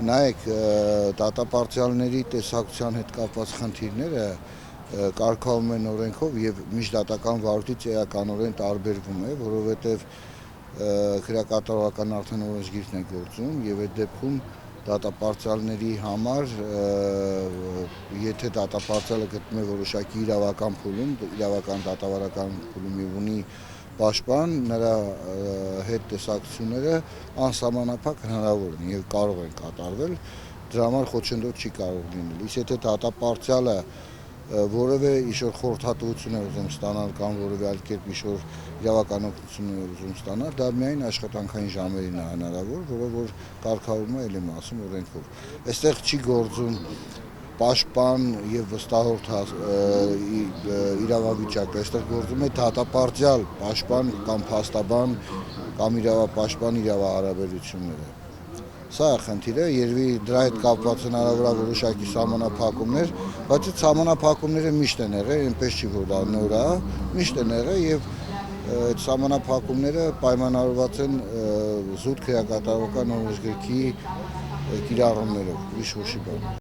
Նայեք, դատապարտյալների տեսակցության հետ կապված խնդիրները կարգավորվում են օրենքով եւ միջդատական վարույթից էականորեն տարբերվում է, որովհետեւ քրեակատարողական արդեն օրենսգիրքն է գործում եւ այդ դեպքում դատապարտյալների համար եթե դատապարտյալը գտնում է որոշակի իրավական փուլում, իրավական դատավարական փուլում եւ ունի պաշտպան, նրա հետ տեսակցությունները անսահմանափակ հնարավոր են եւ կարող են կատարվել, դրա համար խոչընդոտ չի կարող լինել։ Իսկ եթե դատապարտյալը որևէ ինչ-որ խորհրդատվություն է ուզում ստանալ կամ որևէ այլ կերպ ինչ-որ իրավական օգնություն է ուզում ստանալ, դա միայն աշխատանքային ժամերին է հնարավոր, որը որ կարգավորվում է ելի մասում օրենքով։ Այստեղ չի գործում պաշտպան եւ վստահորդ իրավավիճակը, այստեղ գործում է դատապարտյալ, պաշտպան կամ փաստաբան կամ իրավապաշտպան իրավահարաբերությունները։ Սա է խնդիրը, երևի դրա հետ կապված հնարավոր է որոշակի սահմանափակումներ, բայց այդ սահմանափակումները միշտ են եղել, այնպես չի որ դա նոր է, միշտ են եղել եւ այդ սահմանափակումները պայմանավորված են զուտ քրեակատարողական օրենսգրքի կիրառումներով, ուրիշ ոչի բան։